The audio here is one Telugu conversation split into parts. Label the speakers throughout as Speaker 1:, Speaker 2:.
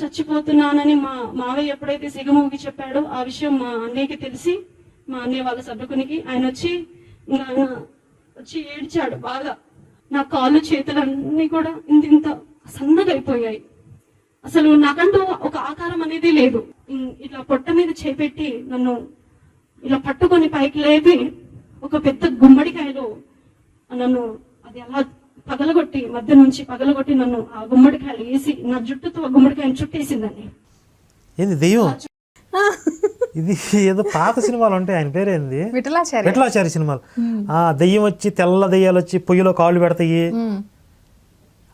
Speaker 1: చచ్చిపోతున్నానని మా మావయ్య ఎప్పుడైతే సిగమూగి చెప్పాడో ఆ విషయం మా అన్నయ్యకి తెలిసి, మా అన్నయ్య వాళ్ళ సభకునికి ఆయన వచ్చి ఇంకా ఆయన వచ్చి ఏడ్చాడు బాగా. నా కాళ్ళు చేతులన్నీ కూడా ఇంత సన్నగా అయిపోయాయి. అసలు నాకంటూ ఒక ఆకారం అనేది లేదు. ఇట్లా పొట్ట మీద చేపెట్టి నన్ను ఇలా పట్టుకొని పైకి లేపి ఒక పెద్ద గుమ్మడికాయలో నన్ను అది అలా పగలగొట్టి, మధ్య నుంచి పగలగొట్టి నన్ను ఆ గుమ్మడికాయలు వేసి నా జుట్టుతో ఆ గుమ్మడికాయను చుట్టేసిందని.
Speaker 2: ఏంది దెయ్యం? ఇది ఏదో పాత సినిమాలు ఉంటాయి, ఆయన పేరేంది, విఠలాచారి సినిమాలు. ఆ దెయ్యం వచ్చి, తెల్ల దెయ్యాలు వచ్చి పొయ్యిలో కాళ్ళు పెడతాయి.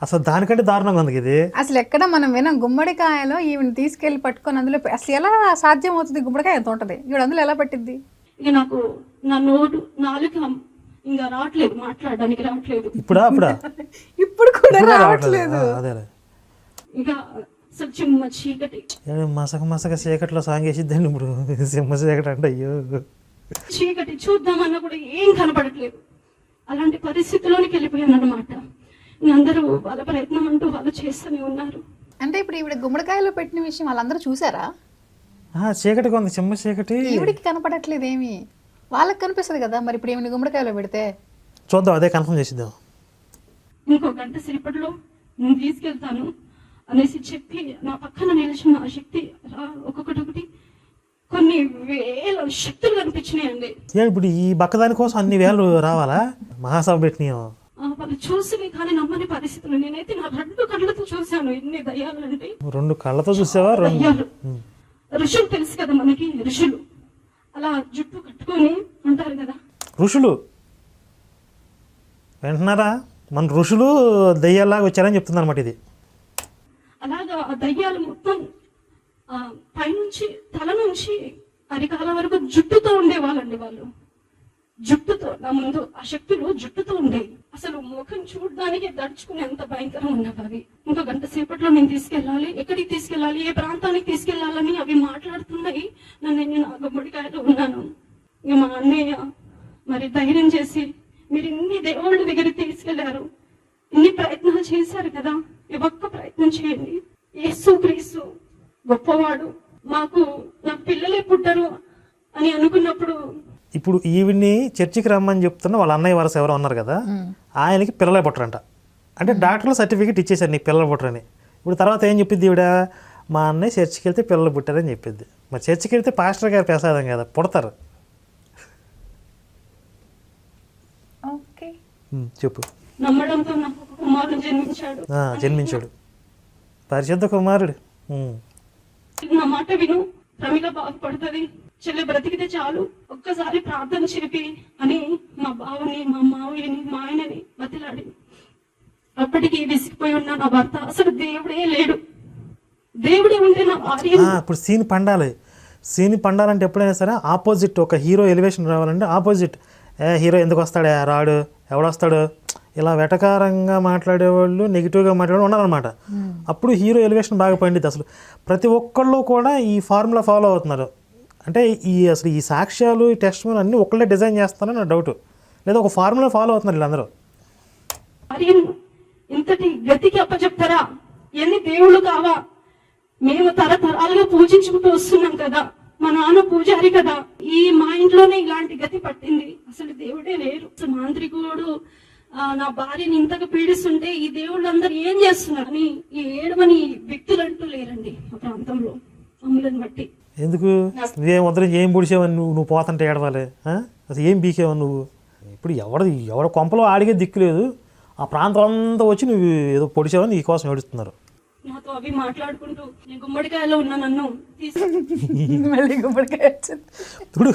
Speaker 2: అసలు దానికంటే దారుణంగా ఉంది ఇది.
Speaker 3: అసలు ఎక్కడ మనం వినం గుమ్మడికాయలో ఈవిని తీసుకెళ్లి పట్టుకొని అందులో అసలు ఎలా సాధ్యం అవుతుంది? గుమ్మడికాయ ఎంత ఉంటది, ఇవి అందులో ఎలా పట్టిద్ది?
Speaker 1: ఇక నాకు నా నోటు నాలుక ఇంకా రావట్లేదు, మాట్లాడడానికి రావట్లేదు.
Speaker 3: ఇప్పుడు కూడా రావట్లేదు.
Speaker 1: ఇంకా అసలు చిమ్మ చీకటి,
Speaker 2: మసక చీకట్లో సాంగ్ వేసిద్దండి. ఇప్పుడు సింహ చీకటి అంటే అయ్యో
Speaker 1: చీకటి, చూద్దామన్నా కూడా ఏం కనపడట్లేదు. అలాంటి పరిస్థితిలోనికి వెళ్ళిపోయాను అనమాట. అందరూ వాళ్ళ ప్రయత్నం అంటూ వాళ్ళు చేస్తూనే ఉన్నారు.
Speaker 3: అంటే ఇప్పుడు ఈవిడ గుమ్మడికాయలో పెట్టిన విషయం వాళ్ళందరూ చూసారా?
Speaker 2: చీకటి కొంది, సింహ చీకటి.
Speaker 3: ఈవిడికి కనపడట్లేదు ఏమి, వాళ్ళకి కనిపిస్తుంది కదా. మరి ఇప్పుడు ఏమైనా గుమ్మడికాయలో పెడితే
Speaker 2: చూద్దాం, అదే కన్ఫర్మ్ చేసిద్దాం.
Speaker 1: ఇంకో గంట సేపట్లో నేను తీసుకెళ్తాను అనేసి చెప్పి నా పక్కన నిలిచిన ఆ శక్తి ఒక్కొక్కటి కొన్ని వేల శక్తులు కనిపించినాయండి.
Speaker 2: ఇప్పుడు ఈ బక్కదాని కోసం అన్ని వేలు రావాలా? మహాసభ పెట్టినాయో
Speaker 1: వాళ్ళు చూసి కానీ నమ్మని పరిస్థితులు. నేనైతే నా 2 కళ్ళతో చూశాను ఎన్ని దయ్యాలు అంటే.
Speaker 2: 2 కళ్ళతో చూసావా?
Speaker 1: దయ్యాలు, ఋషులు తెలుసు కదా మనకి, ఋషులు అలా జుట్టు కట్టుకొని ఉంటారు కదా
Speaker 2: ఋషులు. వింటున్నారా? మన ఋషులు దయ్యాల్లాగా వచ్చారని చెప్తుంది అనమాట ఇది.
Speaker 1: అలాగా ఆ దయ్యాలు మొత్తం పైనుంచి తల నుంచి అరికాల వరకు జుట్టుతో ఉండేవాళ్ళండి. వాళ్ళు జుట్టుతో, నా ముందు ఆ శక్తులు జుట్టుతో ఉండేవి. అసలు ముఖం చూడడానికి దడుచుకునేంత భయంకరంగా ఉన్నవి అవి. ఇంకో గంట సేపట్లో నేను తీసుకెళ్ళాలి, ఎక్కడికి తీసుకెళ్ళాలి, ఏ ప్రాంతానికి తీసుకెళ్లాలని అవి మాట్లాడుతున్నాయి. నేను నా గుమ్మడికాయలో ఉన్నాను. ఇక మా అన్నయ్య మరి ధైర్యం చేసి, మీరు ఇన్ని దేవుళ్ళ దగ్గరికి తీసుకెళ్లారు, ఇన్ని ప్రయత్నాలు చేశారు కదా, ఈ ఒక్క ప్రయత్నం చేయండి. యేసు క్రీస్తు గొప్పవాడు, మాకు నా పిల్లలే పుట్టరు అని అనుకున్నప్పుడు,
Speaker 2: ఇప్పుడు ఈవిడ్ని చర్చికి రమ్మని చెప్తున్న వాళ్ళ అన్నయ్య వరస ఎవరో ఉన్నారు కదా, ఆయనకి పిల్లలే పుట్టరంట. అంటే డాక్టర్లు సర్టిఫికేట్ ఇచ్చేసారు నీకు పిల్లలు పుట్టరని. ఇప్పుడు తర్వాత ఏం చెప్పిద్ది ఈవిడ? మా అన్నయ్య చర్చికి వెళ్తే పిల్లలు పుట్టారని చెప్పిద్ది. మరి చర్చికి వెళ్తే పాస్టర్ గారి ప్రసాదం కదా, పుడతారు. చెప్పు.
Speaker 1: నమ్మడంతో నాకు కుమారుడు
Speaker 2: జన్మించాడు, పరిశుద్ధ కుమారుడు.
Speaker 1: నా మాట విను, ప్రమిళ బాగుపడుతుంది, చెల్లె బ్రతికితే చాలు, ఒక్కసారి ప్రార్థన చేపి అని మా బావని, మా మావయ్యని, మా ఆయనని బతిలాడి. అప్పటికి విసిగిపోయి ఉన్న నా భర్త అసలు దేవుడే లేడు, దేవుడే ఉంటే నా భార్య.
Speaker 2: ఇప్పుడు సీన్ పండాలంటే ఎప్పుడైనా సరే ఆపోజిట్ ఒక హీరో ఎలివేషన్ రావాలంటే ఆపోజిట్ హీరో ఎందుకు వస్తాడే, రాడు, ఎవడొస్తాడు, ఇలా వెటకారంగా మాట్లాడేవాళ్ళు, నెగిటివ్గా మాట్లాడేవాళ్ళు ఉన్నారనమాట. అప్పుడు హీరో ఎలివేషన్ బాగా పండిద్ది. అసలు ప్రతి ఒక్కళ్ళు కూడా ఈ ఫార్ములా ఫాలో అవుతున్నారు. అంటే అసలు ఈ సాక్ష్యాలు, ఈ టెస్ట్ అన్నీ ఒక్కళ్ళే డిజైన్ చేస్తారని నా డౌట్. లేదా ఒక ఫార్ములా ఫాలో అవుతున్నారు వీళ్ళందరూ.
Speaker 1: ఇంతటి గతికి అప్పచెప్తారా? ఎన్ని దేవుళ్ళు కావా? మేము తరతరాలుగా పూజించుకుంటూ వస్తున్నాం కదా, మా నాన్న పూజారి కదా, ఈ మా ఇంట్లోనే ఇలాంటి గతి పట్టింది. అసలు దేవుడే లేరు. మాంత్రికుడు నా భార్యని ఇంతగా పీడిస్తుంటే ఈ దేవుళ్ళందరూ ఏం చేస్తున్నారు అని ఈ ఏడవని వ్యక్తులు అంటూ లేరండి ఆ ప్రాంతంలో మమ్మల్ని బట్టి.
Speaker 2: ఎందుకు నువ్వేం వద్ద ఏం పొడిచావని నువ్వు పోతుంటే ఏడవాలి? అసలు ఏం బీకేవని నువ్వు? ఇప్పుడు ఎవడ కొంపలో ఆడిగే దిక్కు లేదు, ఆ ప్రాంతం అంతా వచ్చి నువ్వు ఏదో పొడిచావని నీ కోసం ఏడుస్తున్నారు.
Speaker 1: నాతో అవి మాట్లాడుకుంటూ నేను గుమ్మడికాయలో ఉన్నా, నన్ను
Speaker 2: ఇప్పుడు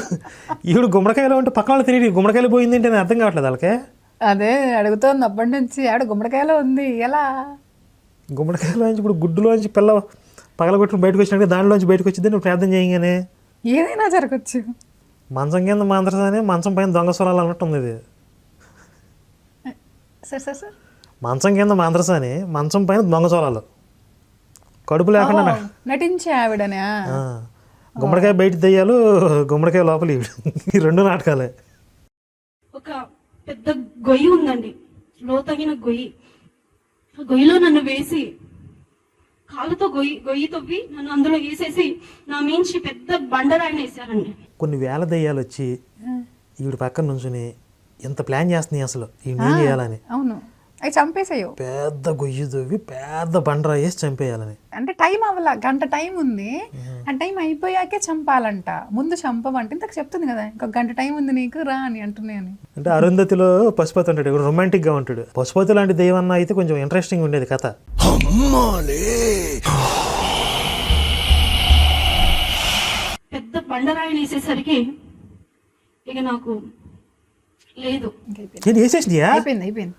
Speaker 2: ఇప్పుడు గుమ్మడికాయలో ఉంటే పక్కన తిరిగి గుమ్మడికాయలు పోయింది అంటే అర్థం కావట్లేదు వాళ్ళకే.
Speaker 3: అదే అడుగుతోంది అప్పటి నుంచి, ఆడ గుమ్మడికాయలో ఉంది ఎలా?
Speaker 2: గుమ్మడికాయలోంచి ఇప్పుడు గుడ్డులోంచి పిల్ల పగలగొట్టుకుని బయటకు వచ్చినట్టు దానిలోంచి బయటకు వచ్చింది. నువ్వు ప్రార్థన చేయగానే
Speaker 3: ఏదైనా జరగచ్చు.
Speaker 2: మంచం కింద మంత్రసాని, మంచం పైన దొంగ స్వరాలు అన్నట్టు ఉంది ఇది. మంచం కింద మంత్రసాని, మంచం పైన దొంగ స్వరాలు, కడుపు లేకుండా
Speaker 3: నటించే ఆవిడనే.
Speaker 2: గుమ్మడికాయ బయట దెయ్యాలు, గుమ్మడికాయ లోపల ఈ 2 నాటకాలే.
Speaker 1: ఒక పెద్ద గొయ్యి ఉందండి, లోతగిన గొయ్యి. ఆ గొయ్యిలో నన్ను వేసి కాళ్ళతో గొయ్యి తవ్వి నన్ను అందులో వేసేసి నా మించి పెద్ద బండరాయిని వేసారండి.
Speaker 2: కొన్ని వేల దెయ్యాలు వచ్చి ఈవిడ పక్కన నుంచుని ఎంత ప్లాన్ చేస్తున్నాయి అసలు ఈవిడ ఏం చేయాలని.
Speaker 3: అవును, అవి చంపేసాయో.
Speaker 2: పెద్ద గొయ్యి తవ్వి పెద్ద బండరా వేసి చంపేయాలని.
Speaker 3: అంటే టైం అవ్వాల, గంట టైం ఉంది, ఆ టైం అయిపోయాకే చంపాలంట, ముందు చంపమంటే ఇంతకు చెప్తుంది కదా, ఇంకొక గంట టైం ఉంది నీకు రా అని అంటున్నాయని.
Speaker 2: అంటే అరుంధతిలో పశుపతి ఉంటాడు, రొమాంటిక్ గా ఉంటాడు. పశుపతి లాంటి దెయ్యం అన్న అయితే కొంచెం ఇంట్రెస్టింగ్ ఉండేది కథ.
Speaker 1: పెద్ద బండరాయిని వేసేసరికి ఇక నాకు లేదు.
Speaker 2: నేను వేసేసినాయా?
Speaker 3: అయిపోయింది.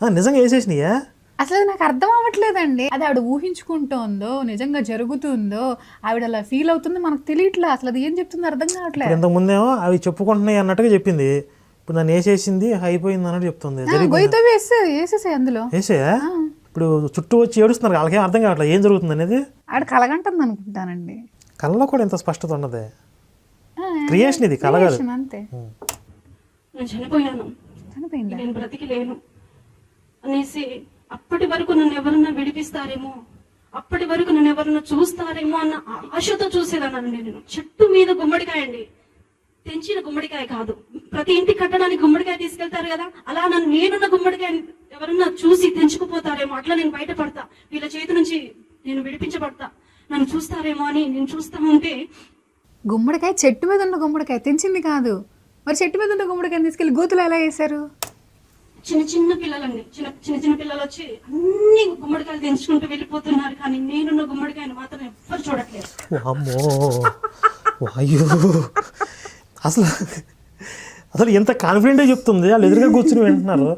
Speaker 2: నిజంగా వేసేసినాయా?
Speaker 3: అసలు నాకు అర్థం అవ్వట్లేదండి. అది ఆవిడ ఊహించుకుంటోందో నిజంగా జరుగుతుందో ఆవిడ అలా ఫీల్ అవుతుందో మనకు తెలియట్లే. అసలు అది ఏం చెప్తుందో అర్థం కావట్లేదు.
Speaker 2: ఇంతకు ముందేమో అవి చెప్పుకుంటున్నాయి అన్నట్టుగా చెప్పింది, ఇప్పుడు నన్ను వేసేసింది అయిపోయింది అన్నట్టు చెప్తుంది.
Speaker 3: గొయ్యితో వేసేసాయి అందులో.
Speaker 2: వేసేయా? ఇప్పుడు చుట్టూ వచ్చి ఏడుస్తున్నారు, వాళ్ళకేం అర్థం కావట్లేదు ఏం జరుగుతుంది అనేది.
Speaker 3: ఆవిడ కలగంటుంది అనుకుంటానండి.
Speaker 2: కళ్ళలో కూడా ఇంత స్పష్టత ఉన్నది. క్రియేషన్ ఇది, కలగదు
Speaker 3: అంతే.
Speaker 1: నేను చనిపోయిందా, నేను బ్రతికి లేను అనేసి అప్పటి వరకు నన్ను ఎవరన్నా విడిపిస్తారేమో, అప్పటి వరకు నన్ను ఎవరన్నా చూస్తారేమో అన్న ఆశతో చూసేదానండి నేను. చెట్టు మీద గుమ్మడికాయ అండి, తెంచిన గుమ్మడికాయ కాదు. ప్రతి ఇంటి కట్టడానికి గుమ్మడికాయ తీసుకెళ్తారు కదా, అలా నేనున్న గుమ్మడికాయ ఎవరన్నా చూసి తెంచుకుపోతారేమో, అట్లా నేను బయటపడతా, వీళ్ళ చేతి నుంచి నేను విడిపించబడతా, నన్ను చూస్తారేమో అని నేను చూస్తా ఉంటే.
Speaker 3: గుమ్మడికాయ చెట్టు మీద ఉన్న గుమ్మడికాయ తెంచింది కాదు, మరి చెట్టు మీద ఉన్న గుమ్మడికాయని తీసుకెళ్లి గోతులు ఎలా వేశారు?
Speaker 1: చిన్న పిల్లలండి, చిన్న పిల్లలు వచ్చి అన్ని గుమ్మడికాయలు తెంచుకుంటూ వెళ్ళిపోతున్నారు, కానీ నేనున్న గుమ్మడికాయని మాత్రం ఎవ్వరు చూడట్లేదు.
Speaker 2: అమ్మో అయ్యో, అసలు ఎంత కాన్ఫిడెంట్గా చెప్తుంది. వాళ్ళు ఎదురుగా కూర్చుని వింటున్నారు.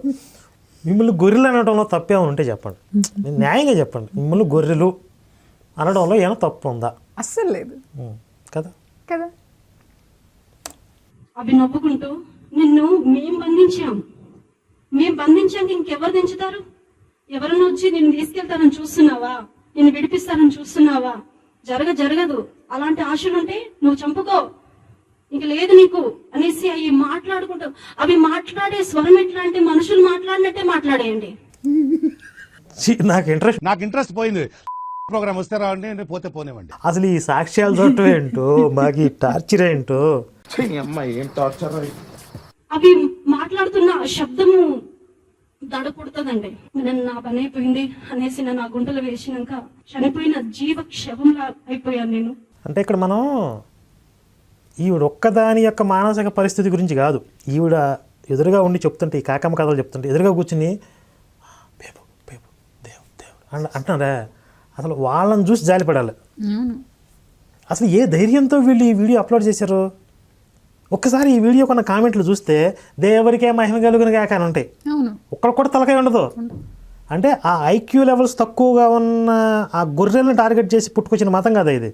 Speaker 2: మిమ్మల్ని గొర్రెలు అనడంలో తప్పేమైనా ఉంటే చెప్పండి, న్యాయంగా చెప్పండి. మిమ్మల్ని గొర్రెలు అనడంలో ఏమైనా తప్పు ఉందా?
Speaker 3: అస్సలు లేదు
Speaker 2: కదా
Speaker 3: కదా.
Speaker 1: అవి నవ్వుకుంటూ నిన్ను మేము బంధించాక ఇంకెవరు దించుతారు? ఎవరన్నా వచ్చి నేను తీసుకెళ్తారని చూస్తున్నావా, నేను విడిపిస్తానని చూస్తున్నావా? జరగదు. అలాంటి ఆశలుంటే నువ్వు చంపుకో, ఇంక లేదు నీకు అనేసి అవి మాట్లాడుకుంటూ, అవి మాట్లాడే స్వరం ఎట్లా అంటే మనుషులు మాట్లాడినట్టే మాట్లాడేయండి.
Speaker 2: నాకు ఇంట్రెస్ట్
Speaker 4: పోయింది. ప్రోగ్రామ్ వస్తే రావండి, పోతే పోనేవండి.
Speaker 2: అసలు ఈ సాక్ష్యాలు చూడటం ఏంటో, మాకు ఈ టార్చర్ ఏంటో.
Speaker 1: అవి మాట్లాడుతున్న శబ్దము దడ పుడుతుందండి. నన్ను నా పని అయిపోయింది అనేసి నన్ను ఆ గుంటలు వేసినాక చనిపోయిన జీవ క్షవంలా అయిపోయాను నేను.
Speaker 2: అంటే ఇక్కడ మనం ఈవిడ ఒక్కదాని యొక్క మానసిక పరిస్థితి గురించి కాదు, ఈవిడ ఎదురుగా ఉండి చెప్తుంటే, ఈ కాకమ్మ కథలు చెప్తుంటే ఎదురుగా కూర్చుని పేపు పేపు దేవుడు అంటున్నారా, అసలు వాళ్ళని చూసి జాలిపడాలి. అసలు ఏ ధైర్యంతో వీళ్ళు ఈ వీడియో అప్లోడ్ చేశారు? ఒక్కసారి ఈ వీడియో కొన్న కామెంట్లు చూస్తే దేవుడికే మహిమ కలుగును గాక అని ఉంటాయి. ఒక్కడు కూడా తలకాయ ఉండదు. అంటే ఆ ఐక్యూ లెవెల్స్ తక్కువగా ఉన్న ఆ గొర్రెలను టార్గెట్ చేసి పుట్టుకొచ్చిన మతం కదా ఇది.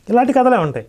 Speaker 2: ఇలాంటి కథలే ఉంటాయి.